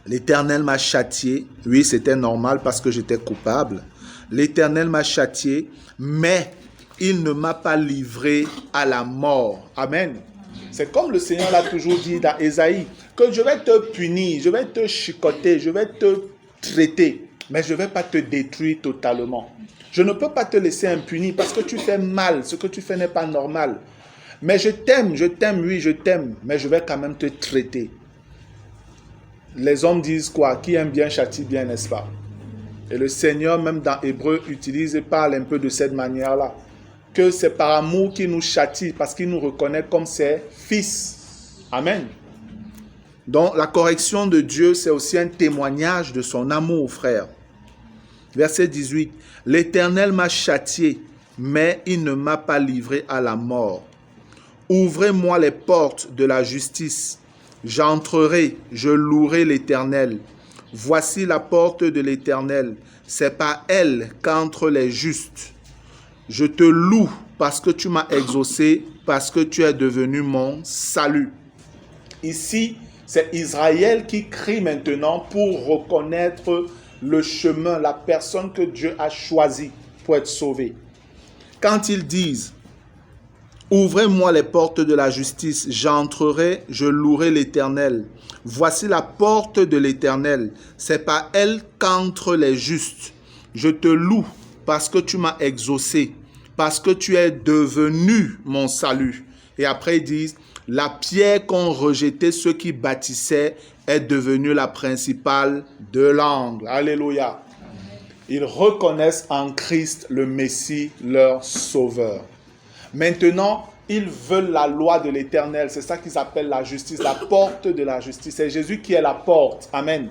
l'Éternel m'a châtié. Oui, c'était normal parce que j'étais coupable. L'Éternel m'a châtié, mais il ne m'a pas livré à la mort. Amen. C'est comme le Seigneur l'a toujours dit dans Ésaïe, que je vais te punir, je vais te chicoter, je vais te traiter. mais je ne vais pas te détruire totalement. Je ne peux pas te laisser impuni parce que tu fais mal, ce que tu fais n'est pas normal. Mais je t'aime, oui, je t'aime, mais je vais quand même te traiter. Les hommes disent quoi? Qui aime bien châtie bien, n'est-ce pas? Et le Seigneur, même dans Hébreu, utilise et parle un peu de cette manière-là. Que c'est par amour qu'il nous châtie, parce qu'il nous reconnaît comme ses fils. Amen. Donc, la correction de Dieu, c'est aussi un témoignage de son amour, frère. Verset 18. L'Éternel m'a châtié, mais il ne m'a pas livré à la mort. Ouvrez-moi les portes de la justice. J'entrerai, je louerai l'Éternel. Voici la porte de l'Éternel. C'est par elle qu'entrent les justes. Je te loue parce que tu m'as exaucé, parce que tu es devenu mon salut. Ici, c'est Israël qui crie maintenant pour reconnaître le chemin, la personne que Dieu a choisie pour être sauvé. Quand ils disent « Ouvrez-moi les portes de la justice, j'entrerai, je louerai l'Éternel. Voici la porte de l'Éternel, c'est par elle qu'entrent les justes. Je te loue parce que tu m'as exaucé, parce que tu es devenu mon salut. » Et après ils disent « La pierre qu'ont rejeté ceux qui bâtissaient est devenue la principale de l'angle. » Alléluia. Ils reconnaissent en Christ le Messie, leur sauveur. Maintenant, ils veulent la loi de l'Éternel. C'est ça qu'ils appellent la justice, la porte de la justice. C'est Jésus qui est la porte. Amen.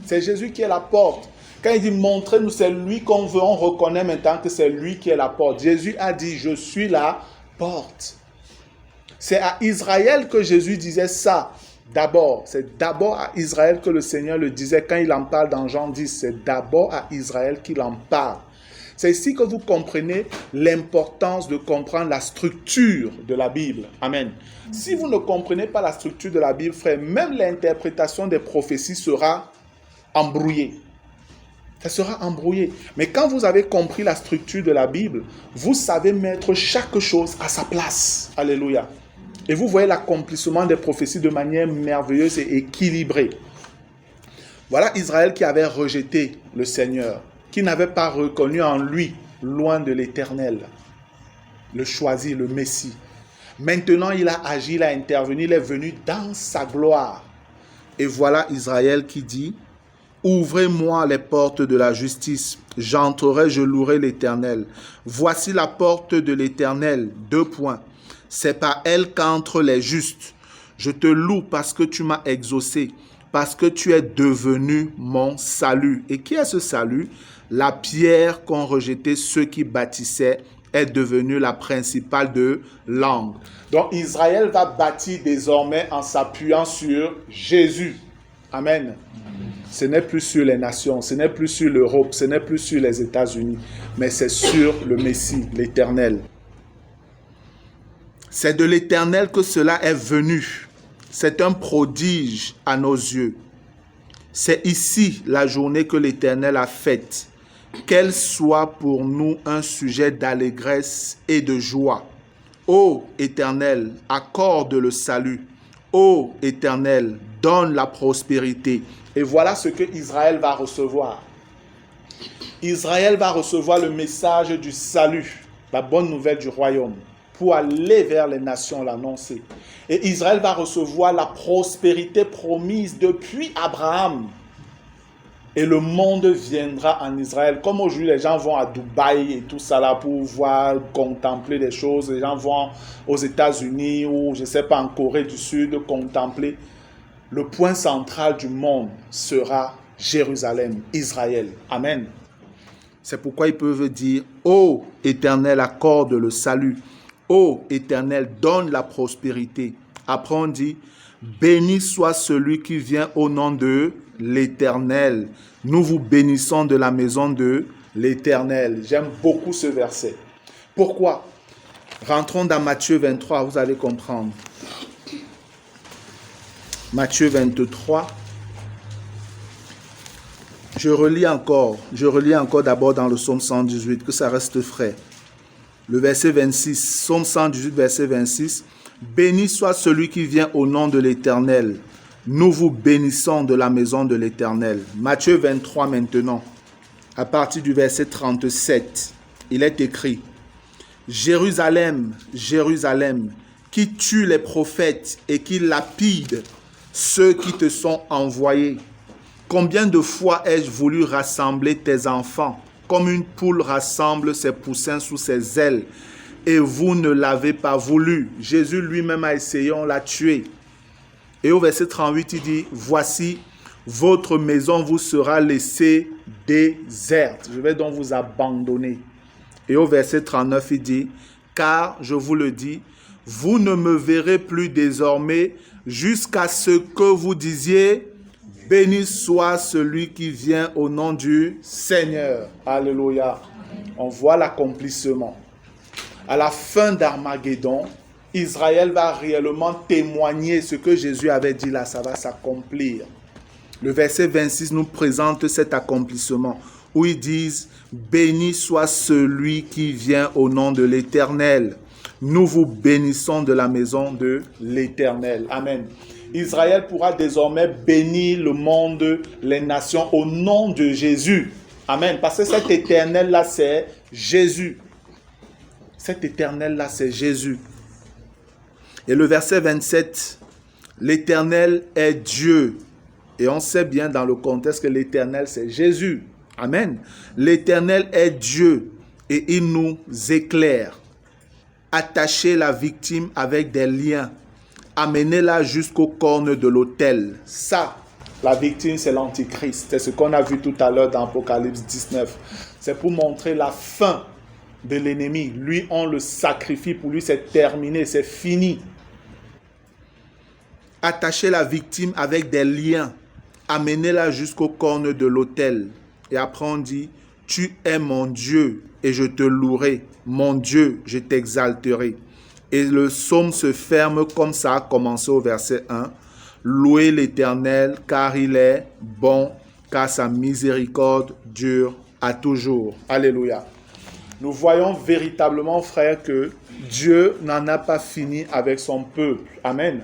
C'est Jésus qui est la porte. Quand il dit « montrez-nous », c'est lui qu'on veut. On reconnaît maintenant que c'est lui qui est la porte. Jésus a dit « je suis la porte ». C'est à Israël que Jésus disait ça d'abord. C'est d'abord à Israël que le Seigneur le disait quand il en parle dans Jean 10. C'est d'abord à Israël qu'il en parle. C'est ici que vous comprenez l'importance de comprendre la structure de la Bible. Amen. Si vous ne comprenez pas la structure de la Bible, frère, même l'interprétation des prophéties sera embrouillée. Ça sera embrouillé. Mais quand vous avez compris la structure de la Bible, vous savez mettre chaque chose à sa place. Alléluia. Et vous voyez l'accomplissement des prophéties de manière merveilleuse et équilibrée. Voilà Israël qui avait rejeté le Seigneur, qui n'avait pas reconnu en lui, loin de l'Éternel, le choisi, le Messie. Maintenant, il a agi, il a intervenu, il est venu dans sa gloire. Et voilà Israël qui dit « Ouvrez-moi les portes de la justice, j'entrerai, je louerai l'Éternel. Voici la porte de l'Éternel. » C'est par elle qu'entrent les justes. Je te loue parce que tu m'as exaucé, parce que tu es devenu mon salut. Et qui est ce salut? La pierre qu'ont rejeté ceux qui bâtissaient est devenue la principale de l'angle. Donc Israël va bâtir désormais en s'appuyant sur Jésus. Amen. Ce n'est plus sur les nations, ce n'est plus sur l'Europe, ce n'est plus sur les États-Unis, mais c'est sur le Messie, l'Éternel. C'est de l'Éternel que cela est venu. C'est un prodige à nos yeux. C'est ici la journée que l'Éternel a faite. Qu'elle soit pour nous un sujet d'allégresse et de joie. Ô Éternel, accorde le salut. Ô Éternel, donne la prospérité. Et voilà ce que Israël va recevoir. Israël va recevoir le message du salut, la bonne nouvelle du royaume, pour aller vers les nations l'annoncer. Et Israël va recevoir la prospérité promise depuis Abraham. Et le monde viendra en Israël. Comme aujourd'hui, les gens vont à Dubaï et tout ça là pour voir, contempler des choses. Les gens vont aux États-Unis ou je ne sais pas en Corée du Sud contempler. Le point central du monde sera Jérusalem, Israël. Amen. C'est pourquoi ils peuvent dire « Ô Éternel, accorde le salut. Ô Éternel, donne la prospérité. » Après on dit « Béni soit celui qui vient au nom de l'Éternel. Nous vous bénissons de la maison de l'Éternel. » J'aime beaucoup ce verset. Pourquoi? Rentrons dans Matthieu 23, vous allez comprendre. Matthieu 23. Je relis encore d'abord dans le psaume 118, que ça reste frais. Le verset 26, psaume 118, verset 26. Béni soit celui qui vient au nom de l'Éternel. Nous vous bénissons de la maison de l'Éternel. Matthieu 23 maintenant. à partir du verset 37, il est écrit: Jérusalem, Jérusalem, qui tue les prophètes et qui lapide ceux qui te sont envoyés. Combien de fois ai-je voulu rassembler tes enfants, comme une poule rassemble ses poussins sous ses ailes, et vous ne l'avez pas voulu. Jésus lui-même a essayé, on l'a tué. Et au verset 38, il dit: Voici, votre maison vous sera laissée déserte. Je vais donc vous abandonner. Et au verset 39, il dit: Car, je vous le dis, vous ne me verrez plus désormais jusqu'à ce que vous disiez: Béni soit celui qui vient au nom du Seigneur. Alléluia. On voit l'accomplissement. À la fin d'Armageddon, Israël va réellement témoigner ce que Jésus avait dit là, ça va s'accomplir. Le verset 26 nous présente cet accomplissement où ils disent: Béni soit celui qui vient au nom de l'Éternel. Nous vous bénissons de la maison de l'Éternel. Amen. Israël pourra désormais bénir le monde, les nations au nom de Jésus. Amen. Parce que cet Éternel-là, c'est Jésus. Cet Éternel-là, c'est Jésus. Et le verset 27, l'Éternel est Dieu. Et on sait bien dans le contexte que l'Éternel, c'est Jésus. Amen. L'Éternel est Dieu et il nous éclaire. Attachez la victime avec des liens. Amenez-la jusqu'aux cornes de l'autel. Ça, la victime, c'est l'Antichrist. C'est ce qu'on a vu tout à l'heure dans Apocalypse 19. C'est pour montrer la fin de l'ennemi. Lui, on le sacrifie. Pour lui, c'est terminé, c'est fini. Attachez la victime avec des liens. Amenez-la jusqu'aux cornes de l'autel. Et après on dit: Tu es mon Dieu et je te louerai. Mon Dieu, je t'exalterai. Et le psaume se ferme comme ça a commencé au verset 1. Louez l'Éternel car il est bon, car sa miséricorde dure à toujours. Alléluia. Nous voyons véritablement, frères, que Dieu n'en a pas fini avec son peuple. Amen.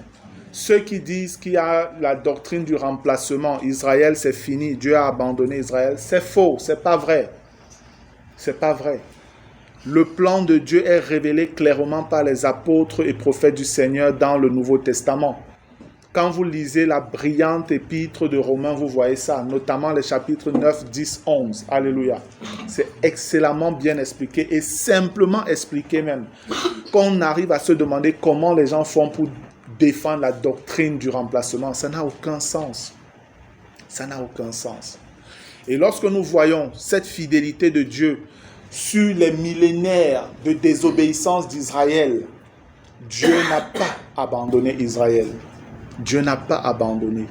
Ceux qui disent qu'il y a la doctrine du remplacement, Israël c'est fini, Dieu a abandonné Israël, c'est faux, c'est pas vrai. C'est pas vrai. Le plan de Dieu est révélé clairement par les apôtres et prophètes du Seigneur dans le Nouveau Testament. Quand vous lisez la brillante épître de Romains, vous voyez ça, notamment les chapitres 9, 10, 11. Alléluia. C'est excellemment bien expliqué et simplement expliqué même. Qu'on arrive à se demander comment les gens font pour défendre la doctrine du remplacement. Ça n'a aucun sens. Ça n'a aucun sens. Et lorsque nous voyons cette fidélité de Dieu sur les millénaires de désobéissance d'Israël, Dieu n'a pas abandonné Israël. Dieu n'a pas abandonné.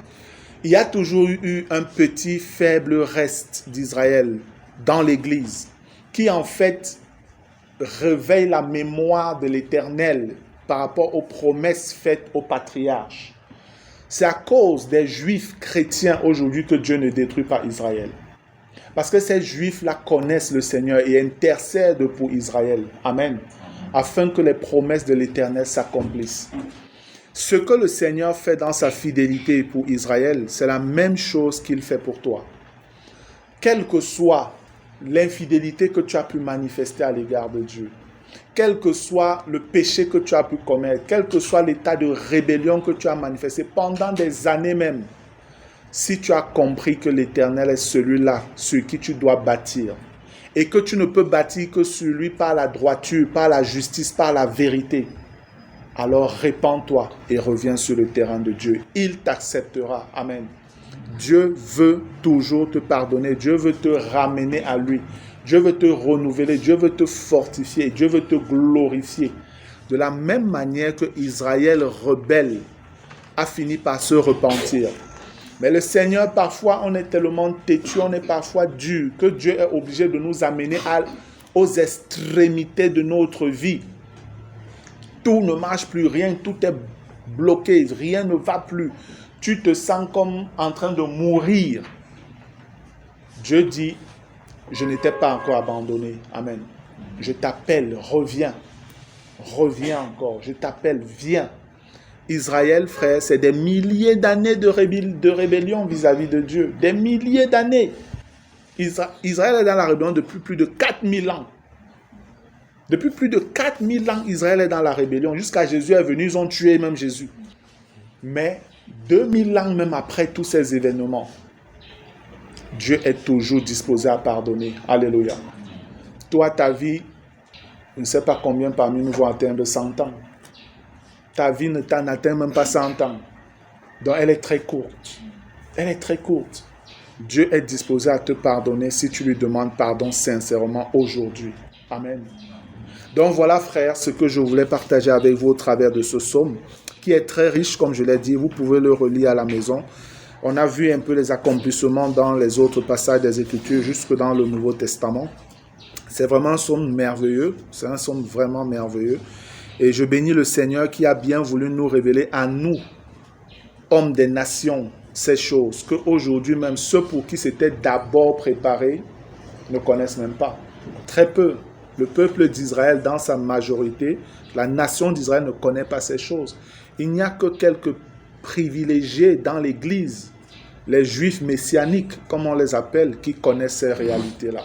Il y a toujours eu un petit faible reste d'Israël dans l'Église qui en fait réveille la mémoire de l'Éternel par rapport aux promesses faites aux patriarches. C'est à cause des Juifs chrétiens aujourd'hui que Dieu ne détruit pas Israël. Parce que ces Juifs-là connaissent le Seigneur et intercèdent pour Israël. Amen. Afin que les promesses de l'Éternel s'accomplissent. Ce que le Seigneur fait dans sa fidélité pour Israël, c'est la même chose qu'il fait pour toi. Quelle que soit l'infidélité que tu as pu manifester à l'égard de Dieu, quel que soit le péché que tu as pu commettre, quel que soit l'état de rébellion que tu as manifesté pendant des années même, si tu as compris que l'Éternel est celui-là sur qui tu dois bâtir et que tu ne peux bâtir que sur lui par la droiture, par la justice, par la vérité, alors répands-toi et reviens sur le terrain de Dieu. Il t'acceptera. Amen. Dieu veut toujours te pardonner. Dieu veut te ramener à lui. Dieu veut te renouveler. Dieu veut te fortifier. Dieu veut te glorifier. De la même manière que Israël rebelle a fini par se repentir. Mais le Seigneur, parfois, on est tellement têtu, on est parfois dur, que Dieu est obligé de nous amener aux extrémités de notre vie. Tout ne marche plus, rien, tout est bloqué, rien ne va plus. Tu te sens comme en train de mourir. Dieu dit, je n'étais pas encore abandonné. Amen. Je t'appelle, reviens. Reviens encore, je t'appelle, viens. Israël, frère, c'est des milliers d'années de rébellion vis-à-vis de Dieu. Des milliers d'années. Israël est dans la rébellion depuis plus de 4000 ans. Depuis plus de 4000 ans, Israël est dans la rébellion. Jusqu'à Jésus est venu, ils ont tué même Jésus. Mais 2000 ans même après tous ces événements, Dieu est toujours disposé à pardonner. Alléluia. Toi, ta vie, je ne sais pas combien parmi nous vont atteindre 100 ans. Ta vie n'atteint même pas 100 ans. Donc elle est très courte. Elle est très courte. Dieu est disposé à te pardonner si tu lui demandes pardon sincèrement aujourd'hui. Amen. Donc voilà, frères, ce que je voulais partager avec vous au travers de ce psaume, qui est très riche, comme je l'ai dit. Vous pouvez le relire à la maison. On a vu un peu les accomplissements dans les autres passages des Écritures, jusque dans le Nouveau Testament. C'est vraiment un psaume merveilleux. C'est un psaume vraiment merveilleux. Et je bénis le Seigneur qui a bien voulu nous révéler à nous, hommes des nations, ces choses qu'aujourd'hui même ceux pour qui c'était d'abord préparé ne connaissent même pas. Très peu. Le peuple d'Israël, dans sa majorité, la nation d'Israël ne connaît pas ces choses. Il n'y a que quelques privilégiés dans l'Église, les Juifs messianiques, comme on les appelle, qui connaissent ces réalités-là.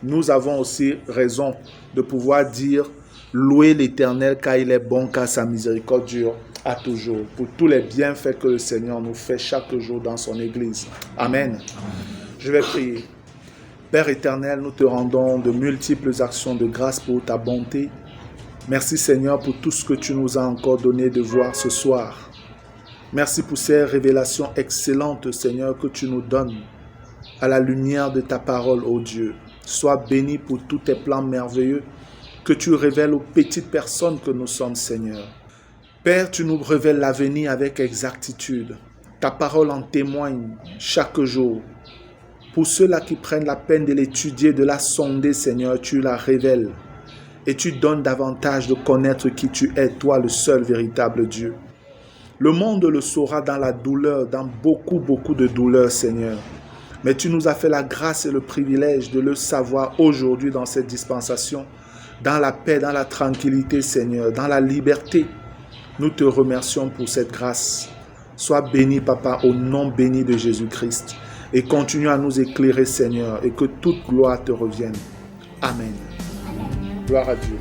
Nous avons aussi raison de pouvoir dire « Louez l'Éternel car il est bon, car sa miséricorde dure à toujours » pour tous les bienfaits que le Seigneur nous fait chaque jour dans son Église. Amen. Je vais prier. Père éternel, nous te rendons de multiples actions de grâce pour ta bonté. Merci Seigneur pour tout ce que tu nous as encore donné de voir ce soir. Merci pour ces révélations excellentes, Seigneur, que tu nous donnes à la lumière de ta parole, ô Dieu. Sois béni pour tous tes plans merveilleux que tu révèles aux petites personnes que nous sommes, Seigneur. Père, tu nous révèles l'avenir avec exactitude. Ta parole en témoigne chaque jour. Pour ceux-là qui prennent la peine de l'étudier, de la sonder, Seigneur, tu la révèles. Et tu donnes davantage de connaître qui tu es, toi, le seul véritable Dieu. Le monde le saura dans la douleur, dans beaucoup de douleur, Seigneur. Mais tu nous as fait la grâce et le privilège de le savoir aujourd'hui dans cette dispensation, dans la paix, dans la tranquillité, Seigneur, dans la liberté. Nous te remercions pour cette grâce. Sois béni, Papa, au nom béni de Jésus-Christ. Et continue à nous éclairer, Seigneur, et que toute gloire te revienne. Amen. Gloire à Dieu.